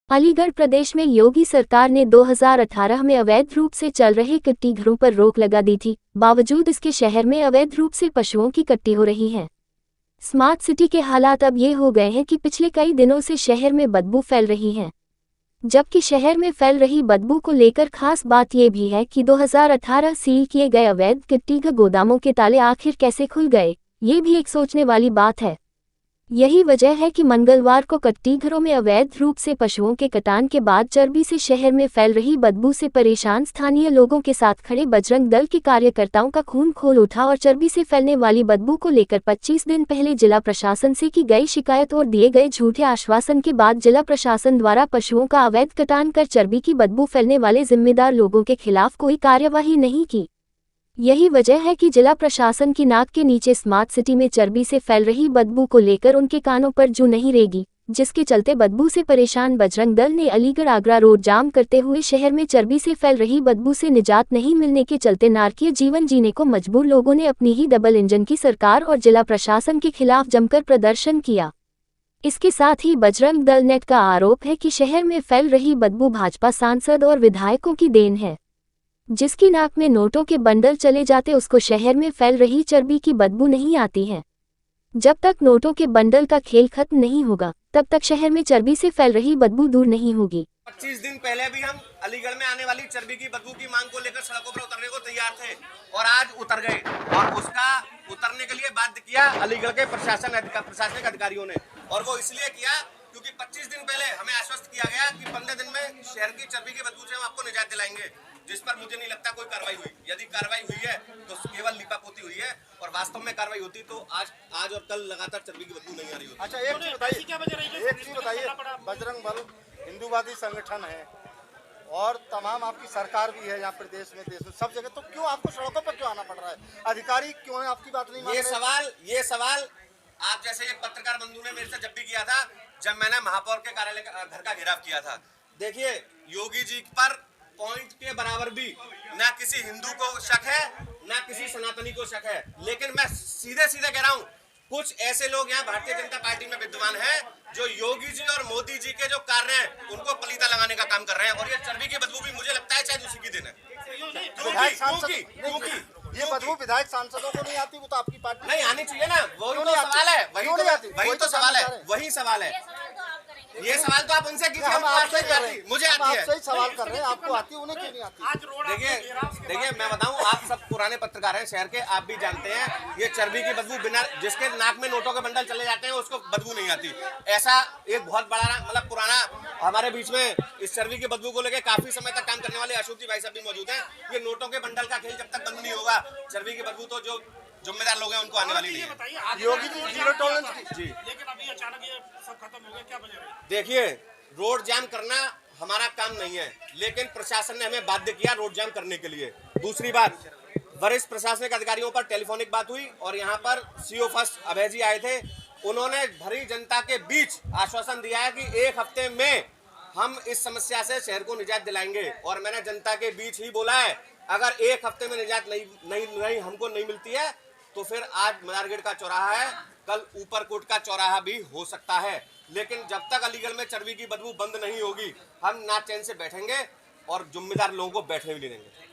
अलीगढ़ प्रदेश में योगी सरकार ने 2018 में अवैध रूप से चल रहे कट्टी घरों पर रोक लगा दी थी। बावजूद इसके शहर में अवैध रूप से पशुओं की कट्टी हो रही है। स्मार्ट सिटी के हालात अब ये हो गए हैं कि पिछले कई दिनों से शहर में बदबू फैल रही है। जबकि शहर में फैल रही बदबू को लेकर खास बात यह भी है कि 2018 सील किए गए अवैध कट्टी गोदामों के ताले आखिर कैसे खुल गए, ये भी एक सोचने वाली बात है। यही वजह है कि मंगलवार को कट्टी घरों में अवैध रूप से पशुओं के कटान के बाद चर्बी से शहर में फैल रही बदबू से परेशान स्थानीय लोगों के साथ खड़े बजरंग दल के कार्यकर्ताओं का खून खोल उठा और चर्बी से फैलने वाली बदबू को लेकर 25 दिन पहले जिला प्रशासन से की गई शिकायत और दिए गए झूठे आश्वासन के बाद जिला प्रशासन द्वारा पशुओं का अवैध कटान कर चर्बी की बदबू फैलने वाले जिम्मेदार लोगों के खिलाफ कोई कार्यवाही नहीं की। यही वजह है कि जिला प्रशासन की नाक के नीचे स्मार्ट सिटी में चर्बी से फैल रही बदबू को लेकर उनके कानों पर जू नहीं रेगी, जिसके चलते बदबू से परेशान बजरंग दल ने अलीगढ़ आगरा रोड जाम करते हुए शहर में चर्बी से फैल रही बदबू से निजात नहीं मिलने के चलते नारकीय जीवन जीने को मजबूर लोगों ने अपनी ही डबल इंजन की सरकार और जिला प्रशासन के खिलाफ जमकर प्रदर्शन किया। इसके साथ ही बजरंग दल नेट का आरोप है कि शहर में फैल रही बदबू भाजपा सांसद और विधायकों की देन है। जिसकी नाक में नोटों के बंडल चले जाते उसको शहर में फैल रही चर्बी की बदबू नहीं आती है। जब तक नोटों के बंडल का खेल खत्म नहीं होगा तब तक शहर में चर्बी से फैल रही बदबू दूर नहीं होगी। 25 दिन पहले भी हम अलीगढ़ में आने वाली चर्बी की बदबू की मांग को लेकर सड़कों पर उतरने को तैयार थे और आज उतर गए और उसका उतरने के लिए बाध्य किया अलीगढ़ के प्रशासनिक अधिकारियों ने। और वो इसलिए किया क्योंकि 25 दिन पहले हमें आश्वस्त किया गया कि 15 दिन में शहर की चर्बी की बदबू से हम आपको निजात दिलाएंगे, जिस पर मुझे नहीं लगता कोई कार्रवाई हुई। यदि कार्रवाई हुई है तो केवल लिपापोती हुई है और वास्तव में कार्रवाई होती तो आज और कल लगातार चर्बी की बदबू नहीं आ रही होती। अच्छा, एक चीज बताइए, बजरंग दल हिंदूवादी संगठन है और तमाम आपकी सरकार भी है यहाँ प्रदेश में, देश में सब जगह, तो क्यों आपको सड़कों पर क्यों आना पड़ रहा है? अधिकारी क्यों है आपकी बात नहीं मान रहे? ये सवाल आप जैसे एक पत्रकार बंधु ने मेरे से जब भी किया था, जब मैंने महापौर के कार्यालय घर का घेराव किया था। देखिए, योगी जी पर पॉइंट के बराबर भी ना किसी हिंदू को शक है ना किसी सनातनी को शक है, लेकिन मैं सीधे सीधे कह रहा हूँ, कुछ ऐसे लोग यहाँ भारतीय जनता पार्टी में विद्यमान हैं जो योगी जी और मोदी जी के जो कार्य हैं उनको पलीता लगाने का काम कर रहे हैं। और ये चर्बी की बदबू भी मुझे लगता है शायद उसी की दिन है। ये बदबू विधायक सांसदों को नहीं आती, वो तो आपकी पार्टी नहीं आनी चाहिए ना, वही तो सवाल है, वही सवाल है। ये सवाल तो आप उनसे कीजिए, हम आपसे कर रहे हैं, मुझे आती है। आपसे ही सवाल कर रहे हैं, आपको आती है, उन्हें क्यों नहीं आती? देखिए मैं बताऊं, आप सब पुराने पत्रकार हैं शहर के, आप भी जानते हैं ये चर्बी की बदबू बिना जिसके नाक में नोटों के बंडल चले जाते हैं उसको बदबू नहीं आती। ऐसा एक बहुत बड़ा मतलब पुराना हमारे बीच में इस चर्बी की बदबू को लेकर काफी समय तक काम करने वाले अशोक जी भाई साहब भी मौजूद हैं। ये नोटों के बंडल का खेल जब तक बंद नहीं होगा, चर्बी की बदबू तो जो जिम्मेदार लोग हैं उनको आने वाली नहीं है। योगी जी जीरो टॉलरेंस जी, लेकिन अभी अचानक ये सब खत्म हो गया, क्या वजह है? देखिए, रोड जाम करना हमारा काम नहीं है, लेकिन प्रशासन ने हमें बाध्य किया रोड जाम करने के लिए। दूसरी बात, वरिष्ठ प्रशासनिक अधिकारियों पर टेलीफोनिक बात हुई और यहाँ पर सीओ फर्स्ट अभय जी आए थे। उन्होंने भरी जनता के बीच आश्वासन दिया है कि 1 हफ्ते में हम इस समस्या से शहर को निजात दिलाएंगे। और मैंने जनता के बीच ही बोला है, अगर 1 हफ्ते में निजात नहीं हमको नहीं मिलती है तो फिर आज मदारगढ़ का चौराहा है, कल ऊपरकोट का चौराहा भी हो सकता है। लेकिन जब तक अलीगढ़ में चर्बी की बदबू बंद नहीं होगी, हम ना चैन से बैठेंगे और जिम्मेदार लोगों को बैठने भी नहीं देंगे।